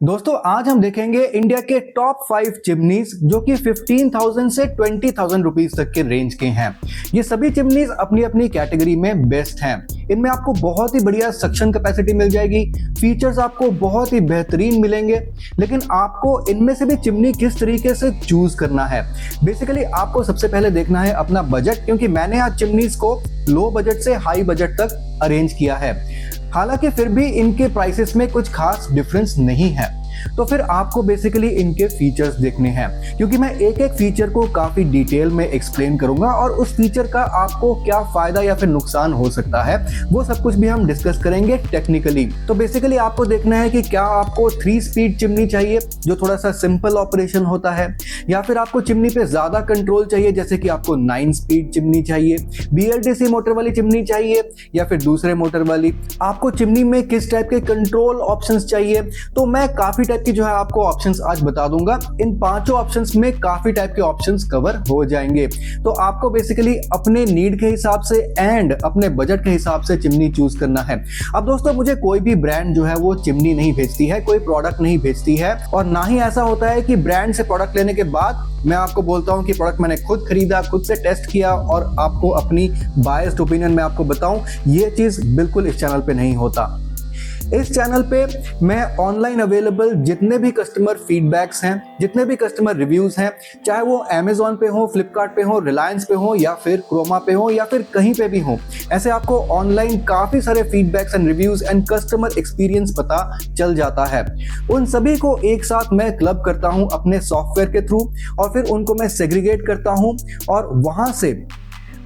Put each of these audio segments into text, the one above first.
दोस्तों आज हम देखेंगे इंडिया के टॉप 5 चिमनीज जो कि 15,000 से 20,000 रुपीस तक के रेंज के हैं। ये सभी चिमनीज अपनी अपनी कैटेगरी में बेस्ट हैं। इनमें आपको बहुत ही बढ़िया सक्शन कैपेसिटी मिल जाएगी, फीचर्स आपको बहुत ही बेहतरीन मिलेंगे। लेकिन आपको इनमें से भी चिमनी किस तरीके से चूज करना है, बेसिकली आपको सबसे पहले देखना है अपना बजट, क्योंकि मैंने आज चिमनीज को लो बजट से हाई बजट तक अरेंज किया है। हालांकि फिर भी इनके प्राइसेस में कुछ खास डिफरेंस नहीं है। तो फिर आपको बेसिकली इनके फीचर्स देखने हैं, क्योंकि मैं एक एक फीचर को काफी डिटेल में एक्सप्लेन करूंगा और उस फीचर का आपको क्या फायदा या फिर नुकसान हो सकता है वो सब कुछ भी हम डिस्कस करेंगे टेक्निकली। तो बेसिकली आपको देखना है कि क्या आपको 3 स्पीड चिमनी चाहिए जो थोड़ा सा सिंपल ऑपरेशन होता है, या फिर आपको चिमनी पे ज्यादा कंट्रोल चाहिए जैसे कि आपको 9 स्पीड चिमनी चाहिए, BLDC मोटर वाली चिमनी चाहिए, या फिर दूसरे मोटर वाली। आपको चिमनी में किस टाइप के कंट्रोल ऑप्शंस चाहिए, तो मैं काफी टाइप की जो है आपको ऑप्शंस आज बता दूंगा। इन पांचों ऑप्शंस में काफी टाइप के ऑप्शंस कवर हो जाएंगे। तो आपको बेसिकली अपने नीड के हिसाब से एंड अपने बजट के हिसाब से चिमनी चूज करना है। अब दोस्तों मुझे कोई भी ब्रांड जो है वो चिमनी नहीं भेजती है, कोई प्रोडक्ट नहीं भेजती है, और ना ही ऐसा होता है कि ब्रांड से प्रोडक्ट लेने के बाद मैं आपको बोलता हूं कि प्रोडक्ट मैंने खुद खरीदा, खुद से टेस्ट किया और आपको अपनी बायस्ड ओपिनियन में आपको बताऊं। ये चीज बिल्कुल इस चैनल पे नहीं होता। इस चैनल पे मैं ऑनलाइन अवेलेबल जितने भी कस्टमर फीडबैक्स हैं, जितने भी कस्टमर रिव्यूज हैं, चाहे वो अमेजॉन पे हो, फ्लिपकार्ट पे हो, रिलायंस पे हो, या फिर क्रोमा पे हो, या फिर कहीं पे भी हो, ऐसे आपको ऑनलाइन काफी सारे feedbacks and reviews and customer experience पता चल जाता है। उन सभी को एक साथ मैं क्लब करता हूं अपने सॉफ्टवेयर के थ्रू, और फिर उनको मैं सेग्रीगेट करता हूं और वहां से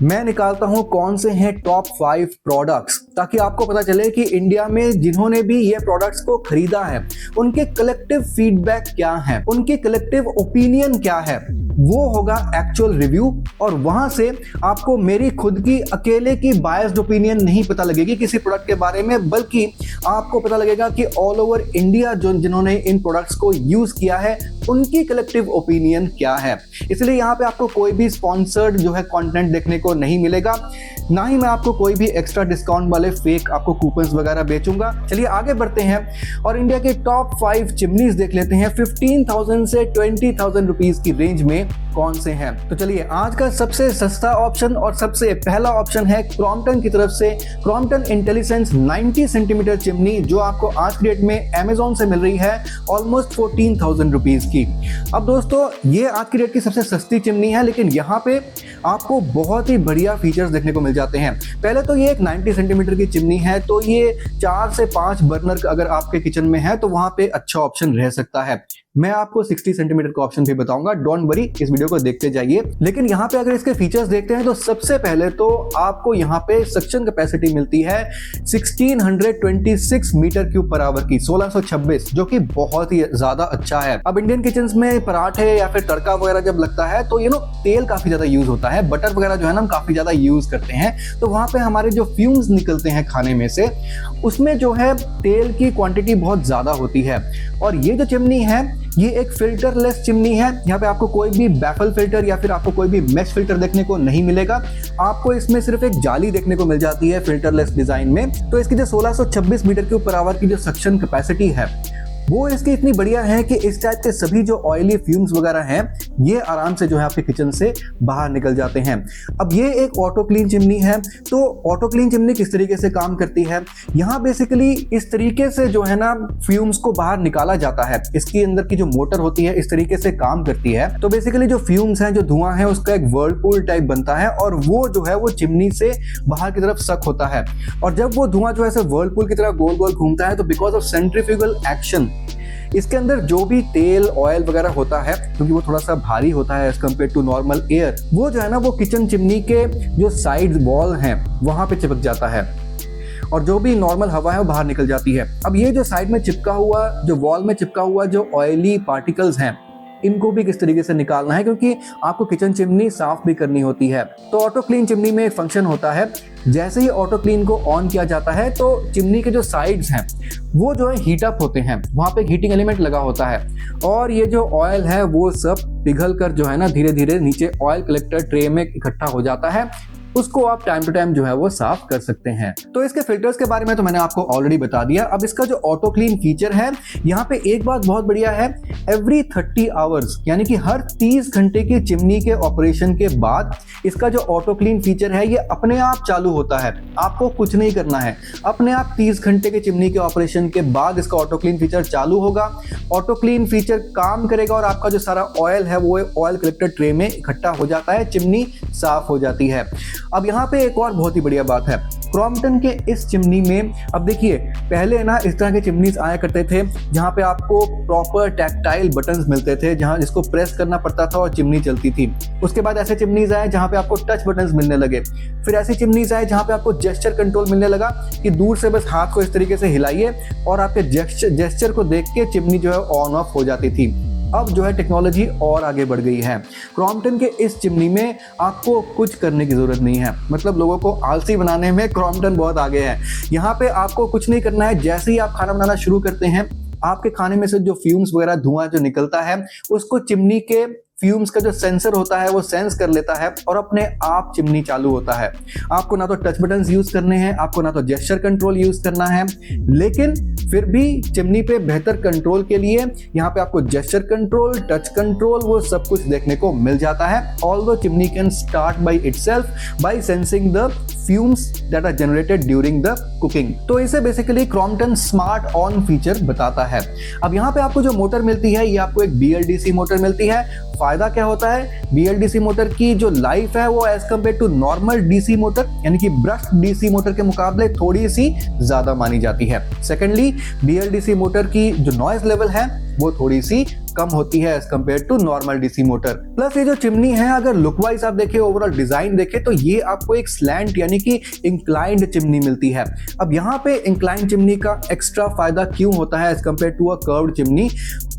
मैं निकालता हूं कौन से हैं टॉप 5 प्रोडक्ट्स, ताकि आपको पता चले कि इंडिया में जिन्होंने भी ये प्रोडक्ट्स को खरीदा है उनके कलेक्टिव फीडबैक क्या है, उनकी कलेक्टिव ओपिनियन क्या है। वो होगा एक्चुअल रिव्यू, और वहां से आपको मेरी खुद की अकेले की बायस्ड ओपिनियन नहीं पता लगेगी किसी प्रोडक्ट के बारे में, बल्कि आपको पता लगेगा कि ऑल ओवर इंडिया जिन्होंने इन प्रोडक्ट्स को यूज किया है उनकी कलेक्टिव ओपिनियन क्या है। इसलिए यहाँ पे आपको कोई भी स्पॉन्सर्ड जो है कंटेंट देखने को नहीं मिलेगा, ना ही मैं आपको कोई भी एक्स्ट्रा डिस्काउंट वाले फेक आपको कूपन्स वगैरह बेचूंगा। चलिए आगे बढ़ते हैं और इंडिया के टॉप 5 चिमनीज देख लेते हैं 15,000 से 20,000 रुपीस की रेंज में कौन से हैं। तो चलिए आज का सबसे सस्ता ऑप्शन और सबसे पहला ऑप्शन है क्रॉम्पटन की तरफ से क्रॉम्पटन इंटेलिसेंस 90 सेंटीमीटर चिमनी, जो आपको आज की डेट में अमेजॉन से मिल रही है ऑलमोस्ट 14,000 रुपीस की। अब दोस्तों ये आज की डेट की सबसे सस्ती चिमनी है, लेकिन यहाँ पे आपको बहुत ही बढ़िया फीचर्स देखने को मिल जाते हैं। पहले तो ये एक 90 सेंटीमीटर की चिमनी है, तो ये 4 से 5 बर्नर अगर आपके किचन में है तो वहां पे अच्छा ऑप्शन रह सकता है। मैं आपको 60 सेंटीमीटर का ऑप्शन भी बताऊंगा, डोंट वरी, इस वीडियो को देखते जाइए। लेकिन यहाँ पे अगर इसके फीचर्स देखते हैं तो सबसे पहले तो आपको यहाँ पे सक्शन कैपेसिटी मिलती है 1626 मीटर क्यूब पर आवर की, 1626, जो कि बहुत ही ज्यादा अच्छा है। अब इंडियन किचन में पराठे या फिर तड़का वगैरह जब लगता है तो तेल काफी ज्यादा यूज होता है, बटर वगैरह जो है ना हम काफी ज्यादा यूज करते हैं, तो वहां पे हमारे जो फ्यूम्स निकलते हैं खाने में से उसमें जो है तेल की क्वांटिटी बहुत ज्यादा होती है। और ये जो चिमनी है ये एक फिल्टरलेस चिमनी है। यहाँ पे आपको कोई भी बैफल फिल्टर या फिर आपको कोई भी मेश फिल्टर देखने को नहीं मिलेगा। आपको इसमें सिर्फ एक जाली देखने को मिल जाती है फिल्टरलेस डिजाइन में। तो इसकी जो 1626 मीटर क्यूब पर आवर की जो सक्शन कैपेसिटी है वो इसकी इतनी बढ़िया है कि इस टाइप के सभी जो ऑयली फ्यूम्स वगैरह हैं ये आराम से जो है आपके किचन से बाहर निकल जाते हैं। अब ये एक ऑटो क्लीन चिमनी है। तो ऑटो क्लीन चिमनी किस तरीके से काम करती है, यहाँ बेसिकली इस तरीके से जो है ना फ्यूम्स को बाहर निकाला जाता है। इसके अंदर की जो मोटर होती है इस तरीके से काम करती है। तो बेसिकली जो फ्यूम्स हैं, जो धुआं है, उसका एक वर्लपूल टाइप बनता है और वो जो है वो चिमनी से बाहर की तरफ सक होता है। और जब वो धुआं जो है वर्लपूल की तरह गोल गोल घूमता है तो बिकॉज ऑफ सेंट्रीफ्यूगल एक्शन इसके अंदर जो भी तेल ऑयल वगैरह होता है, क्योंकि वो थोड़ा सा भारी होता है as compare to normal air, वो जो है ना वो किचन चिमनी के जो साइड वॉल हैं वहां पे चिपक जाता है और जो भी नॉर्मल हवा है वो बाहर निकल जाती है। अब ये जो साइड में चिपका हुआ, जो वॉल में चिपका हुआ जो ऑयली पार्टिकल्स हैं, इनको भी किस तरीके से निकालना है, क्योंकि आपको किचन चिमनी साफ भी करनी होती है। तो ऑटो क्लीन चिमनी में एक फंक्शन होता है, जैसे ही ऑटो क्लीन को ऑन किया जाता है तो चिमनी के जो साइड्स हैं वो जो है हीट अप होते हैं, वहां पे एक हीटिंग एलिमेंट लगा होता है और ये जो ऑयल है वो सब पिघल कर जो है ना धीरे धीरे नीचे ऑयल कलेक्टर ट्रे में इकट्ठा हो जाता है। उसको आप टाइम टू टाइम जो है वो साफ कर सकते हैं। तो इसके फिल्टर्स के बारे में तो मैंने आपको ऑलरेडी बता दिया। अब इसका जो ऑटो क्लीन फीचर है, यहाँ पे एक बात बहुत बढ़िया है, एवरी 30 आवर्स यानी कि हर 30 घंटे की चिमनी के ऑपरेशन के बाद इसका जो ऑटो क्लीन फीचर है ये अपने आप चालू होता है। आपको कुछ नहीं करना है, अपने आप 30 घंटे के चिमनी के ऑपरेशन के बाद इसका ऑटो क्लीन फीचर चालू होगा। ऑटो क्लीन फीचर काम करेगा और आपका जो सारा ऑयल है वो ऑयल कलेक्टर ट्रे में इकट्ठा हो जाता है, चिमनी साफ हो जाती है। अब यहाँ पे एक और बहुत ही बढ़िया बात है, क्रॉम्पटन के इस चिमनी में, अब देखिए पहले ना इस तरह के चिमनीज आया करते थे जहाँ पे आपको प्रॉपर टैक्टाइल बटन्स मिलते थे, जहाँ जिसको प्रेस करना पड़ता था और चिमनी चलती थी। उसके बाद ऐसे चिमनीज आए जहाँ पे आपको टच बटन्स मिलने लगे। फिर ऐसी चिमनीज आए जहाँ पे आपको जेस्चर कंट्रोल मिलने लगा कि दूर से बस हाथ को इस तरीके से हिलाइए और आपके जेस्चर को देख के चिमनी जो है ऑन ऑफ हो जाती थी। अब जो है टेक्नोलॉजी और आगे बढ़ गई है। क्रॉम्पटन के इस चिमनी में आपको कुछ करने की जरूरत नहीं है, मतलब लोगों को आलसी बनाने में क्रॉम्पटन बहुत आगे है। यहाँ पे आपको कुछ नहीं करना है, जैसे ही आप खाना बनाना शुरू करते हैं आपके खाने में से जो फ्यूम्स वगैरह धुआं जो निकलता है उसको चिमनी के फ्यूम्स का जो सेंसर होता है वो सेंस कर लेता है और अपने आप चिमनी चालू होता है। आपको ना तो टच बटन्स यूज करने हैं, आपको ना तो जेस्चर कंट्रोल यूज करना है, लेकिन फिर भी चिमनी पे बेहतर कंट्रोल के लिए यहाँ पे आपको जेस्चर कंट्रोल, टच कंट्रोल, वो सब कुछ देखने को मिल जाता है। Although chimney can start by itself by sensing the fumes that are generated during the cooking. तो इसे basically Crompton smart on feature बताता है। अब यहाँ पे आपको जो मोटर मिलती है ये आपको एक BLDC मोटर मिलती है। फायदा क्या होता है, BLDC मोटर की जो लाइफ है वो as compare to normal DC motor यानी कि ब्रश्ड DC मोटर के मुकाबले थोड़ी सी ज्यादा मानी जाती है। सेकेंडली, BLDC मोटर की जो नॉइज लेवल है वो थोड़ी सी कम होती है as compare to normal DC motor. Plus ये जो चिमनी है, अगर लुक वाइज आप देखें, ओवरऑल डिजाइन देखें, तो ये आपको एक स्लैंट यानी कि इंक्लाइंड चिमनी मिलती है। अब यहाँ पे इंक्लाइंड चिमनी का एक्स्ट्रा फायदा क्यों होता है as compare to a curved chimney,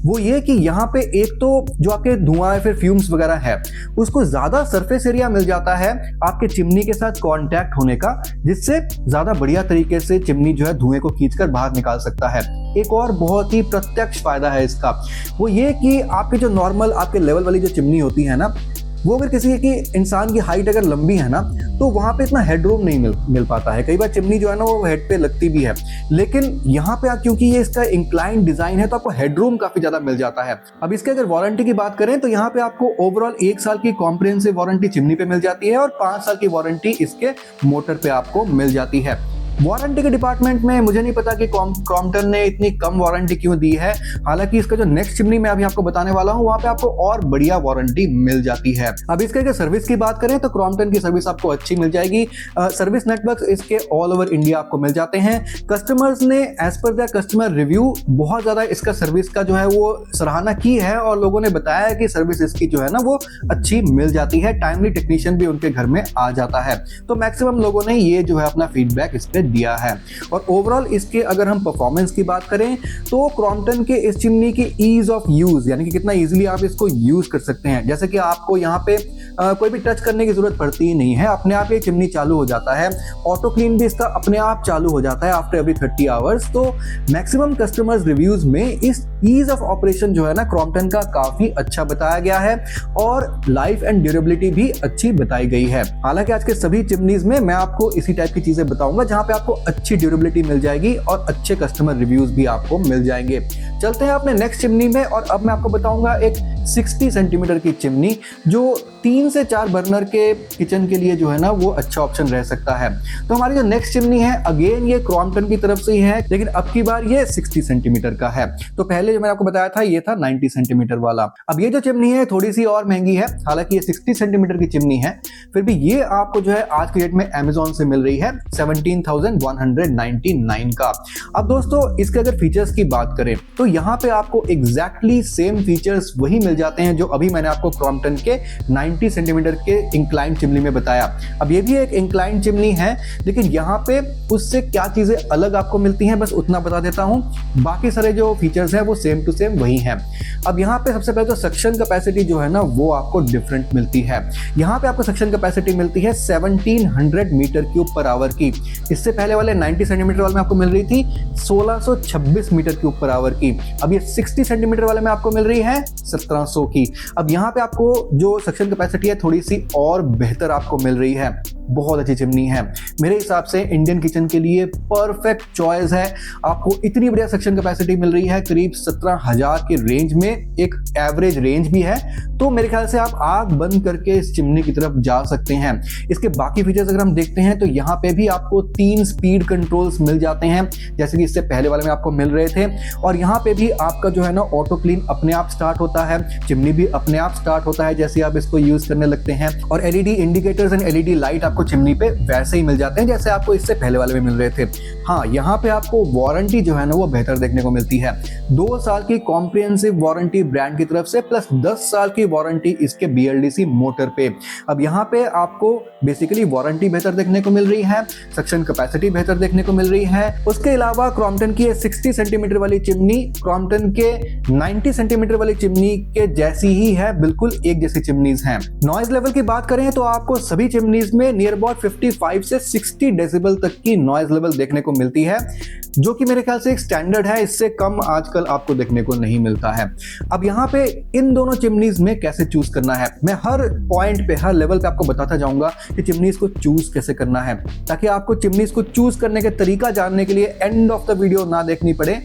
वो ये कि यहाँ पे एक तो जो आपके धुआं फिर फ्यूम्स वगैरह है उसको ज्यादा सरफेस एरिया मिल जाता है आपके चिमनी के साथ कांटेक्ट होने का, जिससे ज्यादा बढ़िया तरीके से चिमनी जो है धुएं को खींचकर बाहर निकाल सकता है। एक और बहुत ही प्रत्यक्ष फायदा है इसका, वो ये कि आपकी जो नॉर्मल आपके लेवल वाली जो चिमनी होती है ना, वो अगर किसी की इंसान की हाइट अगर लंबी है ना तो वहां पे इतना हेडरूम नहीं मिल पाता है। कई बार चिमनी जो है ना वो हेड पे लगती भी है, लेकिन यहाँ पे क्योंकि ये इसका इंक्लाइन डिजाइन है तो आपको हेडरूम काफी ज्यादा मिल जाता है। अब इसके अगर वारंटी की बात करें तो यहाँ पे आपको ओवरऑल 1 साल की कॉम्प्रिहेंसिव वारंटी चिमनी पे मिल जाती है और 5 साल की वारंटी इसके मोटर पे आपको मिल जाती है। वारंटी के डिपार्टमेंट में मुझे नहीं पता कि क्रॉम्पटन ने इतनी कम वारंटी क्यों दी है। हालांकि इसका जो नेक्स्ट चिमनी मैं अभी आपको बताने वाला हूं वहां पे आपको और बढ़िया वारंटी मिल जाती है। अब इसके अगर सर्विस की बात करें तो क्रॉम्पटन की सर्विस आपको अच्छी मिल जाएगी। सर्विस नेटवर्क इसके ऑल ओवर इंडिया आपको मिल जाते हैं। कस्टमर्स ने as per there customer review बहुत ज्यादा इसका सर्विस का जो है वो सराहना की है और लोगों ने बताया है कि सर्विस इसकी जो है ना वो अच्छी मिल जाती है। टाइमली टेक्नीशियन भी उनके घर में आ जाता है। तो मैक्सिमम लोगों ने ये जो है अपना फीडबैक इस पे दिया है। और ओवरऑल इसके अगर हम परफॉर्मेंस की बात करें तो क्रॉम्पटन के इस चिमनी की ईज ऑफ यूज यानी कि कितना इजीली आप इसको यूज कर सकते हैं, जैसे कि आपको यहाँ पे कोई भी टच करने की जरूरत पड़ती ही नहीं है, अपने आप ये चिमनी चालू हो जाता है। ऑटो क्लीन भी इसका अपने आप चालू हो जाता है आफ्टर एवरी 30 आवर्स। तो मैक्सिमम कस्टमर्स रिव्यूज में इस ईज ऑफ ऑपरेशन जो है ना क्रॉम्पटन का काफी अच्छा बताया गया है और लाइफ एंड ड्यूरेबिलिटी भी अच्छी बताई गई है। हालांकि आज के सभी चिमनीज में मैं आपको इसी टाइप की चीजें बताऊंगा जहां पे आपको अच्छी ड्यूरेबिलिटी मिल जाएगी और अच्छे कस्टमर रिव्यूज भी आपको मिल जाएंगे। चलते हैं अपने नेक्स्ट चिमनी में और अब मैं आपको बताऊंगा एक 60 सेंटीमीटर की चिमनी जो 3 से 4 बर्नर के किचन के लिए जो है ना वो अच्छा ऑप्शन रह सकता है। तो हमारी जो नेक्स्ट चिमनी है अगेन ये क्रॉम्पटन की तरफ से ही है, लेकिन अब की बार ये 60 सेंटीमीटर का है। तो पहले जो मैंने आपको बताया था ये था 90 सेंटीमीटर वाला। अब ये जो चिमनी है थोड़ी सी और महंगी है, हालांकि ये 60 सेंटीमीटर की चिमनी है, फिर भी ये आपको जो है आज के डेट में अमेजोन से मिल रही है 17,199 का। अब दोस्तों इसके अगर फीचर्स की बात करें तो यहाँ पे आपको एग्जैक्टली सेम फीचर्स वही मिल जाते हैं जो अभी मैंने आपको क्रॉम्पटन के 90 सेंटीमीटर के इंक्लाइन चिमनी में बताया। अब ये भी एक इंक्लाइन चिमनी है, लेकिन यहाँ पे उससे क्या चीजें अलग आपको मिलती हैं बस उतना बता देता हूँ, बाकी सारे जो फीचर्स हैं वो सेम टू सेम वही हैं। अब यहाँ पे सबसे पहले तो सक्शन कैपेसिटी जो है ना वो आपको डिफरेंट मिलती है। यहाँ पे आपको सक्शन कैपेसिटी मिलती है 1700 मीटर क्यूब पर आवर की। इससे पहले वाले 90 सेंटीमीटर वाले में आपको मिल रही थी 1626 मीटर क्यूब पर आवर की। अब ये 60 सेंटीमीटर वाले में आपको मिल रही है 1700 की। अब यहाँ पे आपको जो सक्शन कैपेसिटी है थोड़ी सी और बेहतर आपको मिल रही है। बहुत अच्छी चिमनी है। मेरे हिसाब से इंडियन किचन के लिए परफेक्ट चॉइस है। आपको इतनी बढ़िया सक्शन कैपेसिटी मिल रही है, करीब 17,000 के रेंज में, एक एवरेज रेंज भी है, तो मेरे ख्याल से आप आग बंद करके इस चिमनी की तरफ जा सकते हैं। इसके बाकी फीचर्स अगर हम देखते हैं तो यहाँ पे भी आपको 3 स्पीड कंट्रोल्स मिल जाते हैं, जैसे कि इससे पहले वाले में आपको मिल रहे थे। और यहाँ पे भी आपका जो है ना ऑटो क्लीन अपने आप स्टार्ट होता है, चिमनी भी अपने आप स्टार्ट होता है जैसे आप इसको यूज करने लगते हैं। और LED indicators and LED light आपको चिमनी पे वैसे ही मिल जाते हैं जैसे आपको इससे पहले वाले में मिल रहे थे। हाँ, यहाँ पे आपको वारंटी जो है ना वो बेहतर देखने को मिलती है। 2 साल की कॉम्प्रिहेंसिव वारंटी ब्रांड की तरफ से, प्लस 10 साल की वारंटी इसके BLDC मोटर पे। अब यहाँ पे आपको बेसिकली वारंटी बेहतर देखने को मिल रही है, सक्शन कैपेसिटी बेहतर देखने को मिल रही है। उसके अलावा क्रॉम्पटन की 60 सेंटीमीटर वाली चिमनी क्रॉम्पटन के 90 सेंटीमीटर वाली चिमनी के जैसी ही है, बिल्कुल एक जैसी चिमनीज हैं। नॉइज लेवल की बात करें तो आपको सभी चिमनीज में नियर अबाउट 55 से 60 डेसिबल तक की नॉइज लेवल देखने को मिलती है, जो कि मेरे ख्याल से एक स्टैंडर्ड है, इससे कम आजकल आपको देखने को नहीं मिलता है। अब यहाँ पे इन दोनों चिमनीज में कैसे चूज करना है, मैं हर पॉइंट पे, हर लेवल पे आपको बताता जाऊंगा कि चिमनीज को चूज कैसे करना है, ताकि आपको चिमनीज को चूज करने के तरीका जानने के लिए एंड ऑफ द वीडियो ना देखनी पड़े,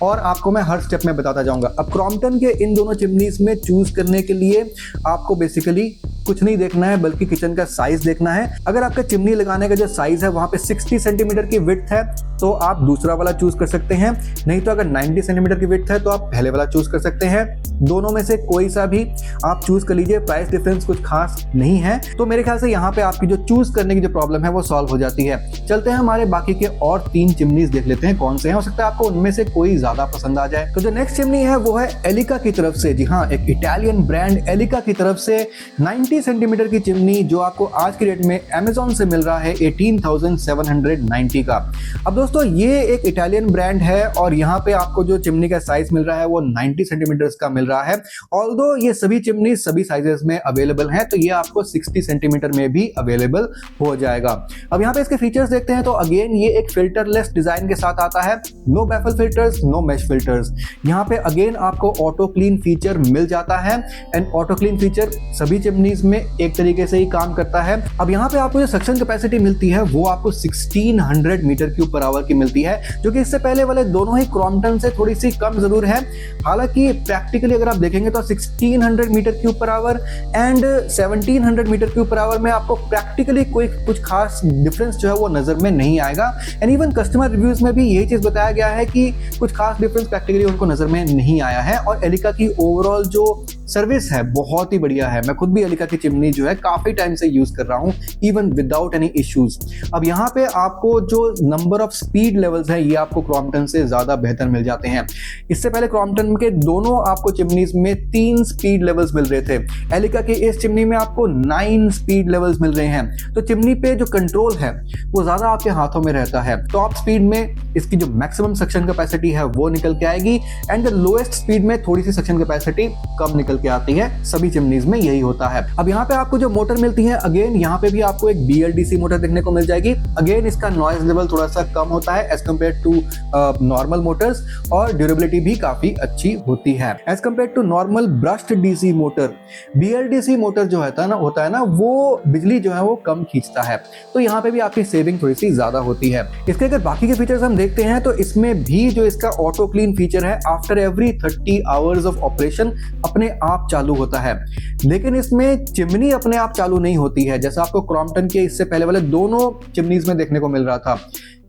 और आपको मैं हर स्टेप में बताता जाऊंगा। अब क्रॉम्पटन के इन दोनों चिमनीज में चूज करने के लिए आपको बेसिकली कुछ नहीं देखना है, बल्कि किचन का साइज देखना है। अगर आपका चिमनी लगाने का जो साइज है वहां पे 60 सेंटीमीटर की विड्थ है तो आप दूसरा वाला चूज कर सकते हैं, नहीं तो अगर 90 सेंटीमीटर की विड्थ है तो आप पहले वाला चूज कर सकते हैं। दोनों में से कोई सा भी आप चूज कर लीजिए, प्राइस डिफरेंस कुछ खास नहीं है। तो मेरे ख्याल से यहाँ पे आपकी जो चूज करने की जो प्रॉब्लम है वो सॉल्व हो जाती है। चलते हैं हमारे बाकी के और 3 चिमनीज देख लेते हैं कौन से हैं, हो सकता है आपको उनमें से कोई ज्यादा पसंद आ जाए। तो जो नेक्स्ट चिमनी है वो है एलिका की तरफ से। जी हाँ, एक इटालियन ब्रांड एलिका की तरफ से 90 सेंटीमीटर की चिमनी, जो आपको आज के रेट में अमेजॉन से मिल रहा है 18,790 का। अब दोस्तों ये एक इटालियन ब्रांड है और यहाँ पे आपको जो चिमनी का साइज मिल रहा है वो 90 सेंटीमीटर का मिल रहा है। ऑल्दो ये सभी चिमनी सभी साइजेस में अवेलेबल हैं, तो ये आपको 60 सेंटीमीटर में भी अवेलेबल हो जाएगा। अब यहाँ पे इसके फीचर्स देखते हैं तो अगेन ये एक फिल्टरलेस डिजाइन के साथ आता है, no baffle filters, no mesh filters. यहाँ पे अगेन आपको ऑटो क्लीन फीचर मिल जाता है, एंड ऑटो क्लीन फीचर सभी चिमनीज में एक तरीके से ही काम करता है। अब यहाँ पे आपको जो सक्शन कैपेसिटी मिलती है वो आपको 1600 मीटर क्यूब पर आवर की मिलती है, जो कि इससे पहले वाले दोनों ही क्रॉम्पटन से थोड़ी सी कम जरूर है। हालांकि प्रैक्टिकली अगर आप देखेंगे तो 1600 metre cube per hour and 1700 metre cube per hour में आपको प्रैक्टिकली कोई कुछ खास डिफरेंस जो है वो नजर में नहीं आएगा। एंड इवन कस्टमर रिव्यूज में भी यही चीज बताया गया है कि कुछ खास डिफरेंस प्रैक्टिकली उनको नजर में नहीं आया है। और एलिका की ओवरऑल जो सर्विस है बहुत ही बढ़िया है। मैं खुद भी एलिका की चिमनी जो है काफी टाइम से यूज कर रहा हूं, इवन विदाउट एनी इश्यूज। अब यहाँ पे आपको जो नंबर ऑफ स्पीड लेवल्स है ये आपको क्रॉम्पटन से ज्यादा बेहतर मिल जाते हैं। इससे पहले क्रॉम्पटन के दोनों आपको चिमनीज में 3 स्पीड लेवल्स मिल रहे थे, एलिका के इस चिमनी में आपको 9 स्पीड लेवल्स मिल रहे हैं। तो चिमनी पे जो कंट्रोल है वो ज्यादा आपके हाथों में रहता है। टॉप स्पीड में इसकी जो मैक्सिमम सक्शन कैपेसिटी है वो निकल के आएगी, एंड लोएस्ट स्पीड में थोड़ी सी सक्शन कैपेसिटी कम निकल के आती है। सभी चिमनीज में यही होता है। अब यहाँ पे आपको जो मोटर मिलती है अगेन यहाँ पे भी आपको एक BLDC मोटर देखने को मिल जाएगी। अगेन इसका नॉइज लेवल थोड़ा सा कम होता है as compare to normal motors, और ड्यूरेबिलिटी भी काफी अच्छी होती है as compare to normal brushed DC motor. BLDC motor जो होता है ना वो बिजली जो है वो कम खींचता है, तो यहाँ पे भी आपकी सेविंग थोड़ी सी ज्यादा होती है। इसके अगर बाकी के फीचर्स हम देखते हैं तो इसमें भी जो इसका ऑटो क्लीन फीचर है after every 30 hours of operation अपने आप चालू होता है, लेकिन इसमें चिमनी अपने आप चालू नहीं होती है जैसा आपको क्रॉम्पटन के इससे पहले वाले दोनों चिमनीज में देखने को मिल रहा था।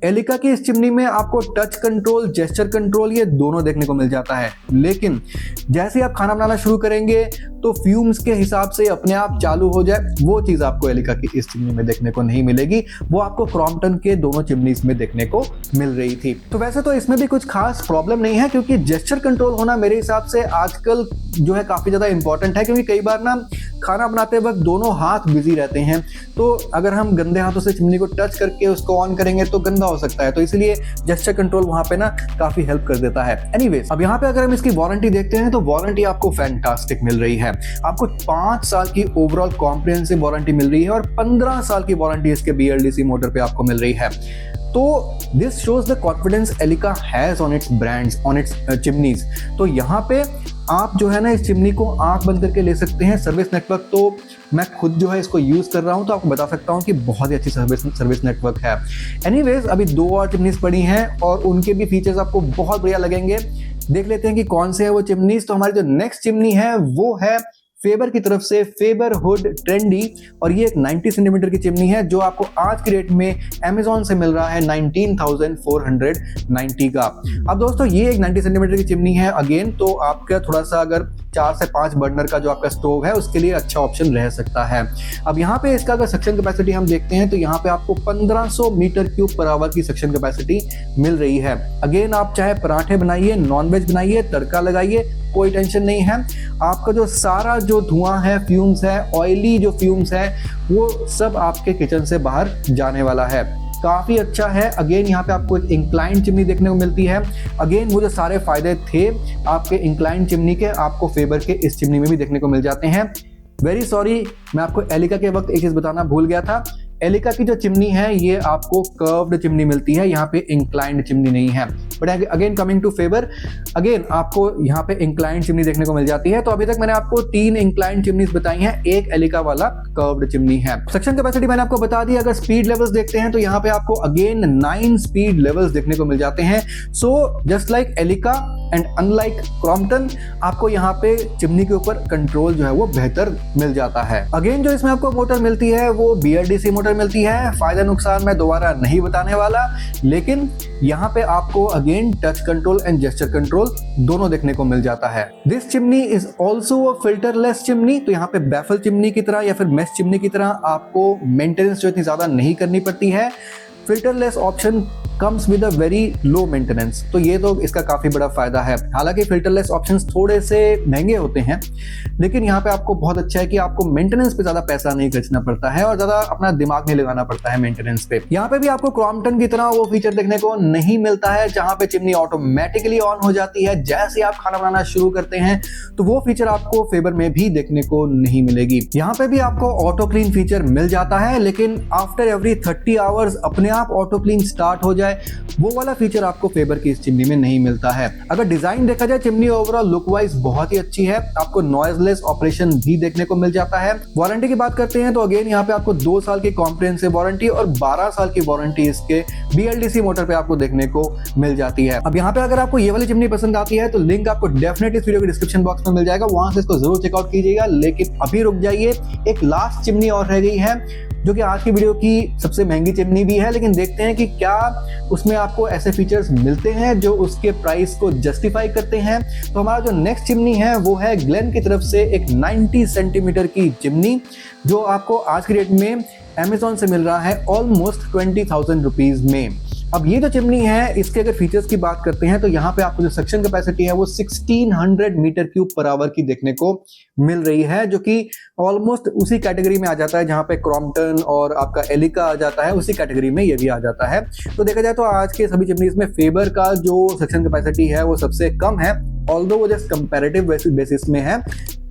एलिका की इस चिमनी में आपको टच कंट्रोल, जेस्चर कंट्रोल ये दोनों देखने को मिल जाता है, लेकिन जैसे आप खाना बनाना शुरू करेंगे तो फ्यूम्स के हिसाब से अपने आप चालू हो जाए, वो चीज आपको एलिका की इस चिमनी में देखने को नहीं मिलेगी। वो आपको क्रॉम्पटन के दोनों चिमनीज में देखने को मिल रही थी। तो वैसे तो इसमें भी कुछ खास प्रॉब्लम नहीं है, क्योंकि जेस्चर कंट्रोल होना मेरे हिसाब से आजकल जो है काफी ज्यादा इंपॉर्टेंट है, क्योंकि कई बार ना खाना बनाते वक्त दोनों हाथ बिजी रहते हैं, तो अगर हम गंदे हाथों से चिमनी को टच करके उसको ऑन करेंगे तो गंदा हो सकता है, तो इसलिए जेस्चर कंट्रोल वहां पे ना काफी हेल्प कर देता है। एनीवेज, अब यहाँ पे अगर हम इसकी वारंटी देखते हैं तो वारंटी आपको फैंटास्टिक मिल रही है। आपको 5 साल की ओवरऑल कॉम्प्रिहेंसिव वारंटी मिल रही है और 15 साल की वारंटी इसके BLDC मोटर पे आपको मिल रही है। तो this shows the confidence Elika has on it's brands, on it's chimneys. तो यहाँ पे आप जो है ना इस चिमनी को आंख बंद करके ले सकते हैं। सर्विस नेटवर्क तो मैं खुद जो है इसको यूज़ कर रहा हूँ, तो आपको बता सकता हूँ कि बहुत ही अच्छी सर्विस नेटवर्क है। एनीवेज, अभी 2 और चिमनीज पड़ी हैं और उनके भी फीचर्स आपको बहुत बढ़िया लगेंगे। देख लेते हैं कि कौन से है वो चिमनीज। तो हमारी जो नेक्स्ट चिमनी है वो है फेबर की तरफ से फेबर हुड ट्रेंडी, और ये एक 90 सेंटीमीटर की चिमनी है जो आपको आज की रेट में अमेजोन से मिल रहा है 19,490 का। अब दोस्तों ये एक 90 सेंटीमीटर की चिमनी है। अगेन तो आपका थोड़ा सा अगर 4 से 5 बर्नर का जो आपका स्टोव है उसके लिए अच्छा ऑप्शन रह सकता है। अब यहाँ पे इसका अगर सक्शन कैपेसिटी हम देखते हैं तो यहाँ पे आपको 1500 मीटर क्यूब पर आवर की सक्शन कैपेसिटी मिल रही है। अगेन आप चाहे पराठे बनाइए, नॉनवेज बनाइए, तड़का लगाइए, कोई टेंशन नहीं है। आपका जो सारा जो धुआं है, फ्यूम्स है, ऑयली जो फ्यूम्स है, वो सब आपके किचन से बाहर जाने वाला है। काफ़ी अच्छा है। अगेन यहाँ पे आपको एक इंक्लाइन चिमनी देखने को मिलती है। अगेन वो जो सारे फायदे थे आपके इंक्लाइन चिमनी के, आपको फेबर के इस चिमनी में भी देखने को मिल जाते हैं। वेरी सॉरी, मैं आपको एलिका के वक्त एक चीज़ बताना भूल गया था। एलिका की जो चिमनी है ये आपको कर्व्ड चिमनी मिलती है, यहाँ पे इंक्लाइंड चिमनी नहीं है। But again coming to Faber, again आपको यहाँ पे इंक्लाइंड चिमनी देखने को मिल जाती है। तो अभी तक मैंने आपको 3 इंक्लाइंड चिमनीज बताई हैं, एक एलिका वाला कर्व्ड चिमनी है। सक्शन कैपेसिटी मैंने आपको बता दी। अगर स्पीड लेवल्स देखते हैं तो यहाँ पे आपको अगेन 9 स्पीड लेवल्स देखने को मिल जाते हैं। So just like Elika and unlike Crompton, आपको यहाँ पे चिमनी के ऊपर कंट्रोल जो है वो बेहतर मिल जाता है। अगेन जो इसमें आपको मोटर मिलती है वो BLDC मोटर मिलती है। फायदा नुकसान मैं दोबारा नहीं बताने वाला, लेकिन यहाँ पे आपको again touch control and gesture control दोनों देखने को मिल जाता है। This chimney is also a filterless chimney. तो यहाँ पे बैफल चिमनी की तरह या फिर मेस चिमनी की तरह आपको मेंटेनेंस जो इतनी ज्यादा नहीं करनी पड़ती है। Filterless option comes with a very low maintenance, तो ये तो इसका काफ़ी बड़ा फायदा है। हालांकि फिल्टरलेस ऑप्शंस थोड़े से महंगे होते हैं, लेकिन यहाँ पे आपको बहुत अच्छा है कि आपको मेंटेनेंस पे ज़्यादा पैसा नहीं खर्चना पड़ता है और ज़्यादा अपना दिमाग नहीं लगाना पड़ता है मेंटेनेंस पे। यहाँ पे भी आपको क्रॉम्पटन की तरह वो फीचर देखने को नहीं मिलता है जहाँ पे चिमनी ऑटोमेटिकली ऑन हो जाती है जैसे आप खाना बनाना शुरू करते हैं, तो वो फीचर आपको फेबर में भी देखने को नहीं मिलेगी। यहाँ पे भी आपको ऑटो क्लीन फीचर मिल जाता है, लेकिन आफ्टर एवरी 30 आवर्स अपने आप ऑटो क्लीन स्टार्ट हो जाए, वो वाला फीचर आपको फेबर की इस चिमनी में नहीं मिलता है। अगर डिजाइन देखा जाए, चिमनी ओवरऑल लुक वाइज बहुत ही अच्छी है। आपको नॉइजलेस ऑपरेशन भी देखने को मिल जाता है। वारंटी की बात करते हैं तो अगेन यहाँ पे आपको 2 साल की कॉम्प्रिहेंसिव वारंटी और 12 साल की वारंटी इसके BLDC मोटर पे आपको देखने को मिल जाती है। अब यहाँ पे अगर आपको ये वाली चिमनी पसंद आती है तो लिंक आपको डेफिनेटली इस वीडियो के डिस्क्रिप्शन बॉक्स में मिल जाएगा, वहां से इसको जरूर चेकआउट कीजिएगा। लेकिन अभी रुक जाइए, एक लास्ट चिमनी और रह गई है जो कि आज की वीडियो की सबसे महंगी चिमनी भी है, लेकिन देखते हैं कि क्या उसमें आपको ऐसे फीचर्स मिलते हैं जो उसके प्राइस को जस्टिफाई करते हैं। तो हमारा जो नेक्स्ट चिमनी है वो है ग्लेन की तरफ से एक 90 सेंटीमीटर की चिमनी, जो आपको आज की डेट में अमेजोन से मिल रहा है ऑलमोस्ट 20,000 रुपीज में। अब ये जो चिमनी है इसके अगर फीचर्स की बात करते हैं तो यहाँ पे आपको जो सक्शन कैपेसिटी है वो 1600 मीटर क्यूब पर आवर की देखने को मिल रही है, जो कि ऑलमोस्ट उसी कैटेगरी में आ जाता है जहाँ पे क्रॉम्पटन और आपका एलिका आ जाता है, उसी कैटेगरी में ये भी आ जाता है। तो देखा जाए तो आज के सभी चिमनीज में फेबर का जो सक्शन कैपेसिटी है वो सबसे कम है, ऑल्दो वो जस्ट कंपैरेटिव बेसिस में है,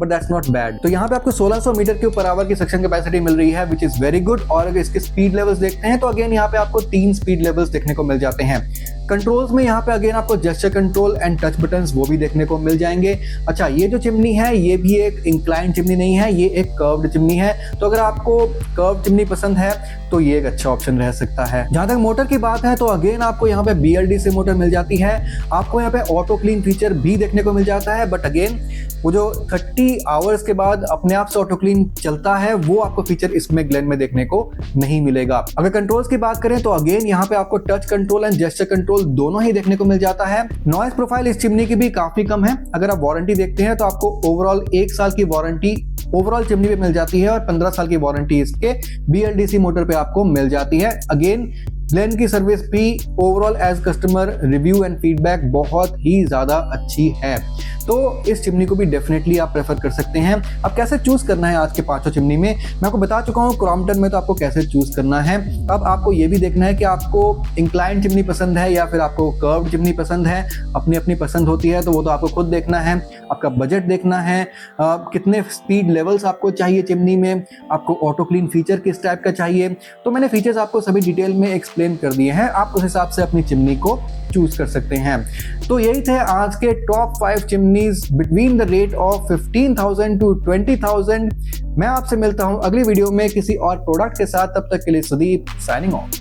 बट दैट्स नॉट बैड। तो यहाँ पे आपको 1600 मीटर क्यूब पर आवर की सक्शन कैपेसिटी मिल रही है, विच इज वेरी गुड। और अगर इसके स्पीड लेवल्स देखते हैं तो अगेन यहाँ पे आपको 3 स्पीड लेवल्स देखने को मिल जाते हैं। कंट्रोल्स में यहाँ पे अगेन आपको gesture control and touch buttons वो भी देखने को मिल जाएंगे। अच्छा, ये जो चिमनी है ये भी एक इंक्लाइन चिमनी नहीं है, ये एक कर्व्ड चिमनी है। तो अगर आपको कर्व्ड चिमनी पसंद है तो ये एक अच्छा ऑप्शन रह सकता है। जहां तक मोटर की बात है तो अगेन आपको यहाँ पे BLDC मोटर मिल जाती है। आपको यहाँ पे ऑटो क्लीन फीचर भी देखने को मिल जाता है, बट अगेन वो जो 30 आवर्स के बाद अपने आप से ऑटो क्लीन चलता है वो आपको फीचर इसमें ग्लेन में देखने को नहीं मिलेगा। अगर कंट्रोल्स की बात करें तो अगेन यहाँ पे आपको touch control and gesture control दोनों ही देखने को मिल जाता है। नॉइज प्रोफाइल इस चिमनी की भी काफी कम है। अगर आप वारंटी देखते हैं तो आपको ओवरऑल 1 साल की वारंटी ओवरऑल चिमनी पे मिल जाती है और 15 साल की वारंटी इसके BLDC मोटर पे आपको मिल जाती है। अगेन ग्लेन की सर्विस भी overall as customer review and feedback बहुत ही ज्यादा अच्छी है, तो इस चिमनी को भी डेफिनेटली आप प्रेफर कर सकते हैं। अब कैसे चूज करना है आज के 5 चिमनी में, मैं आपको बता चुका हूँ क्रॉम्पटन में तो आपको कैसे चूज करना है। अब आपको ये भी देखना है कि आपको इंक्लाइन चिमनी पसंद है या फिर आपको कर्व्ड चिमनी पसंद है। अपनी अपनी पसंद होती है तो वो तो आपको खुद देखना है, आपका बजट देखना है, कितने स्पीड लेवल्स आपको चाहिए चिमनी में, आपको ऑटो क्लीन फीचर किस टाइप का चाहिए। तो मैंने फीचर्स आपको सभी डिटेल में एक्सप्लेन एक्सप्लेन कर दिए हैं, आप उस हिसाब से अपनी चिमनी को चूज कर सकते हैं। तो यही थे आज के top 5 chimneys between the rate of 15,000 to 20,000। मैं आपसे मिलता हूं अगली वीडियो में किसी और प्रोडक्ट के साथ, तब तक के लिए सुदीप साइनिंग ऑफ।